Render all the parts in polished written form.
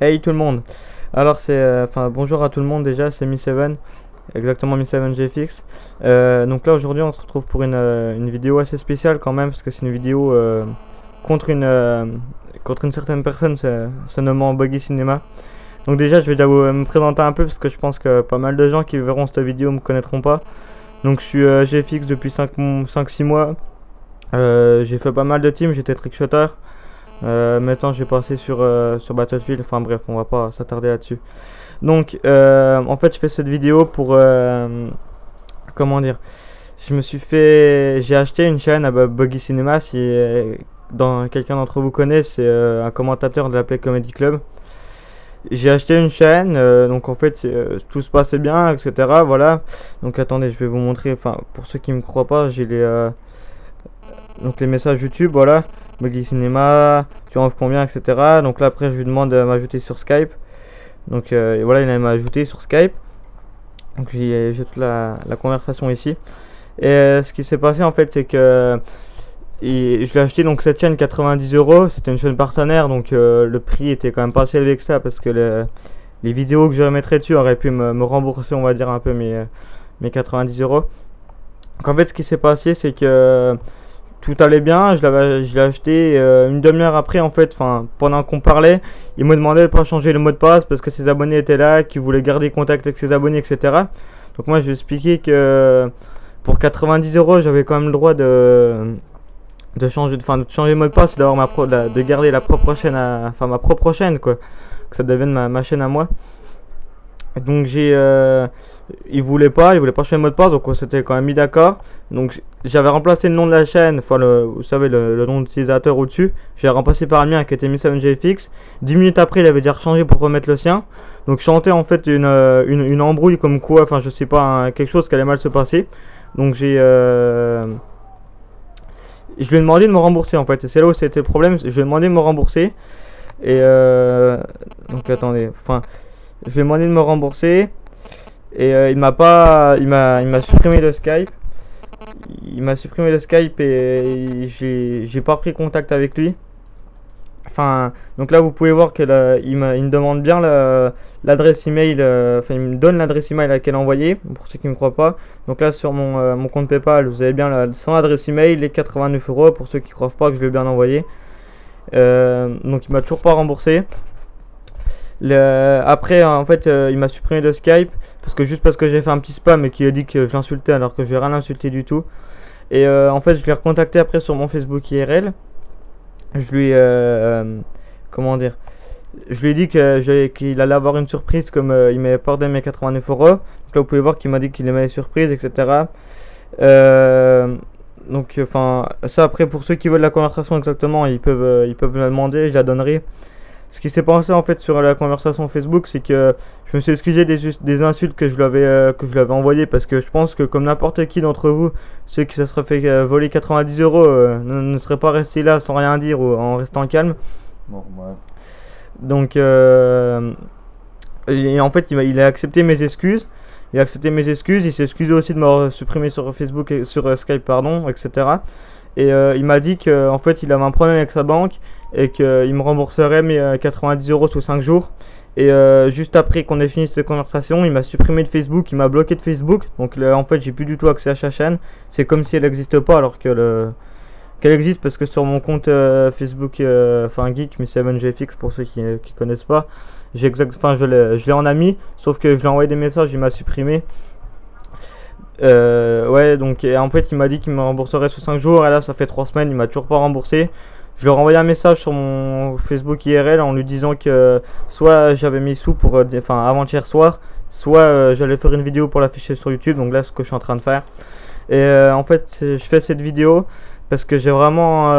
Hey tout le monde. Alors bonjour à tout le monde déjà, c'est Mi7, exactement Mi7GFX. Donc là aujourd'hui on se retrouve pour une vidéo assez spéciale quand même parce que c'est une vidéo contre une certaine personne se nommant Buggy Cinema. Donc déjà je vais d'abord me présenter un peu parce que je pense que pas mal de gens qui verront cette vidéo me connaîtront pas. Donc je suis GFX depuis 5-6 mois. J'ai fait pas mal de teams, j'étais trickshotter. Maintenant j'ai passé sur Battlefield, enfin bref on va pas s'attarder là-dessus. Donc en fait je fais cette vidéo pour comment dire, j'ai acheté une chaîne à Buggy Cinema. Si quelqu'un d'entre vous connaît, c'est un commentateur de la Play Comedy Club. J'ai acheté une chaîne, donc en fait tout se passait bien, etc. Voilà. Donc attendez, je vais vous montrer, enfin pour ceux qui me croient pas, j'ai les messages YouTube, voilà. Buggy Cinema, tu en offres combien, etc. Donc là après je lui demande de m'ajouter sur Skype. Donc voilà, il m'a ajouté sur Skype. Donc j'ai toute la conversation ici. Et ce qui s'est passé en fait c'est que je l'ai acheté donc cette chaîne 90 euros. C'était une chaîne partenaire, donc le prix était quand même pas assez élevé que ça parce que les vidéos que je remettrais dessus auraient pu me rembourser, on va dire, un peu mes 90 euros. Donc en fait ce qui s'est passé c'est que tout allait bien, je l'ai acheté une demi-heure après en fait, enfin pendant qu'on parlait, il me demandait de pas changer le mot de passe parce que ses abonnés étaient là, qu'il voulait garder contact avec ses abonnés, etc. Donc moi je lui ai expliqué que pour 90 euros j'avais quand même le droit de changer le mot de passe et d'avoir de garder ma propre chaîne quoi, que ça devienne ma chaîne à moi. Donc il voulait pas changer le mot de passe, donc on s'était quand même mis d'accord. Donc j'avais remplacé le nom de la chaîne, enfin vous savez le nom d'utilisateur au-dessus, j'ai remplacé par le mien qui était Mi7GFX. 10 minutes après il avait déjà rechangé pour remettre le sien. Donc je sentais en fait une embrouille comme quoi, enfin je sais pas, hein, quelque chose qui allait mal se passer. Donc je lui ai demandé de me rembourser en fait, et c'est là où c'était le problème. Je lui ai demandé de me rembourser et donc attendez, enfin je lui ai demandé de me rembourser et il m'a supprimé le Skype. Il m'a supprimé le Skype et j'ai pas pris contact avec lui. Enfin, donc là vous pouvez voir que il me demande bien l'adresse email. Enfin, il me donne l'adresse email à laquelle envoyer pour ceux qui ne me croient pas. Donc là sur mon compte PayPal, vous avez bien son adresse email, les 89 euros pour ceux qui ne croient pas que je l'ai bien envoyé. Donc il m'a toujours pas remboursé. Après en fait il m'a supprimé le Skype juste parce que j'ai fait un petit spam et qu'il a dit que je l'insultais alors que je n'ai rien insulté du tout. Et en fait je l'ai recontacté après sur mon Facebook IRL. Je lui comment dire, je lui ai dit qu'il allait avoir une surprise, comme il m'avait pas donné mes 89 euros. Donc là vous pouvez voir qu'il m'a dit qu'il aimait les surprises, etc. Donc enfin ça, après pour ceux qui veulent la conversation exactement, ils peuvent la demander, je la donnerai. Ce qui s'est passé en fait sur la conversation Facebook, c'est que je me suis excusé des insultes que je lui avais envoyées, parce que je pense que comme n'importe qui d'entre vous, ceux qui se seraient fait voler 90 euros ne seraient pas restés là sans rien dire ou en restant calme. Bon, ouais. Donc et en fait il a accepté mes excuses. Il s'est excusé aussi de m'avoir supprimé sur Facebook et sur Skype, pardon, etc. Et il m'a dit qu'en fait il avait un problème avec sa banque et qu'il me rembourserait mes 90 euros sous 5 jours. Et juste après qu'on ait fini cette conversation, il m'a supprimé de Facebook, il m'a bloqué de Facebook. Donc là, en fait j'ai plus du tout accès à sa chaîne. C'est comme si elle n'existe pas alors qu'elle existe, parce que sur mon compte Facebook, geek Mi7GFX pour ceux qui connaissent pas, je l'ai en ami, sauf que je lui ai envoyé des messages, il m'a supprimé. Ouais, donc en fait il m'a dit qu'il me rembourserait sous 5 jours, et là ça fait 3 semaines, il m'a toujours pas remboursé. Je lui ai renvoyé un message sur mon Facebook IRL en lui disant que soit j'avais mis sous pour avant-hier soir, soit j'allais faire une vidéo pour l'afficher sur YouTube. Donc là ce que je suis en train de faire. Et en fait je fais cette vidéo parce que j'ai vraiment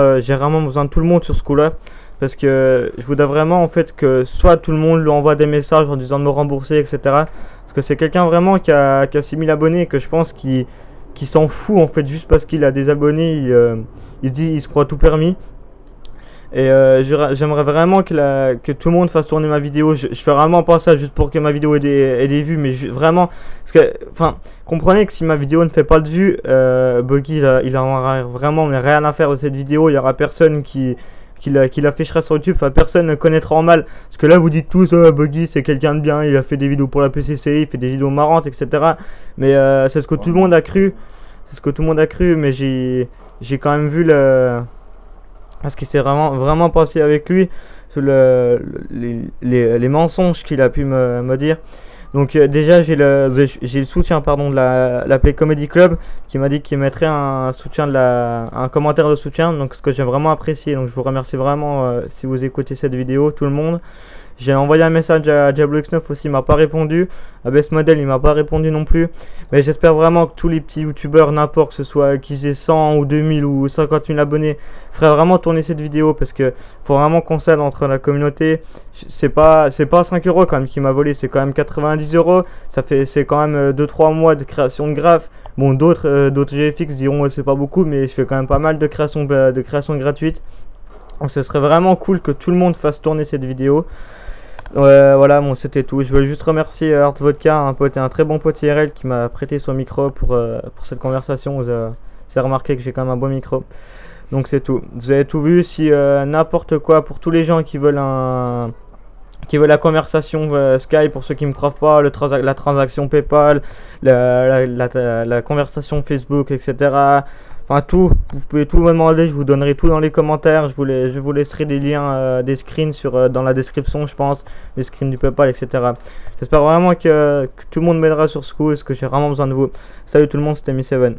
besoin de tout le monde sur ce coup là, parce que je voudrais vraiment en fait que soit tout le monde lui envoie des messages en disant de me rembourser, etc. Parce que c'est quelqu'un vraiment qui a 6000 abonnés, et que je pense qu'il s'en fout en fait, juste parce qu'il a des abonnés, il se croit tout permis. Et j'aimerais vraiment que tout le monde fasse tourner ma vidéo. Je fais vraiment pas ça juste pour que ma vidéo ait des vues, mais vraiment, parce que, enfin, comprenez que si ma vidéo ne fait pas de vues, Buggy il en aura vraiment rien à faire de cette vidéo. Il y aura personne qui qu'il affichera sur YouTube. Enfin, personne ne connaîtra en mal. Parce que là, vous dites tous, oh, Buggy, c'est quelqu'un de bien, il a fait des vidéos pour la PCCI, il fait des vidéos marrantes, etc. Mais c'est ce que tout le monde a cru. C'est ce que tout le monde a cru, mais j'ai quand même vu ce qui s'est vraiment passé avec lui, sur les mensonges qu'il a pu me dire. Donc déjà j'ai le soutien pardon de la Play Comedy Club qui m'a dit qu'il mettrait un soutien un commentaire de soutien, donc ce que j'ai vraiment apprécié. Donc je vous remercie vraiment si vous écoutez cette vidéo, tout le monde. J'ai envoyé un message à Diablo X9 aussi, il m'a pas répondu. À Best Model, il m'a pas répondu non plus. Mais j'espère vraiment que tous les petits youtubeurs, n'importe, que ce soit qu'ils aient 100 ou 2000 ou 50 000 abonnés, feraient vraiment tourner cette vidéo, parce que faut vraiment qu'on s'aide entre la communauté. C'est pas 5 euros quand même qui m'a volé, c'est quand même 90 euros. C'est quand même 2-3 mois de création de graphes. Bon, d'autres GFX diront c'est pas beaucoup, mais je fais quand même pas mal de création gratuite. Donc ce serait vraiment cool que tout le monde fasse tourner cette vidéo. Voilà, bon, c'était tout. Je voulais juste remercier Art Vodka, un très bon pote IRL qui m'a prêté son micro pour cette conversation. Vous avez remarqué que j'ai quand même un bon micro. Donc c'est tout. Vous avez tout vu. Si n'importe quoi, pour tous les gens qui veulent la conversation Skype, pour ceux qui ne me croient pas, la transaction PayPal, la conversation Facebook, etc. Enfin tout, vous pouvez tout me demander, je vous donnerai tout dans les commentaires. Je vous laisserai des liens, des screens dans la description, je pense, des screens du PayPal, etc. J'espère vraiment que tout le monde m'aidera sur ce coup, parce que j'ai vraiment besoin de vous. Salut tout le monde, c'était Mi7.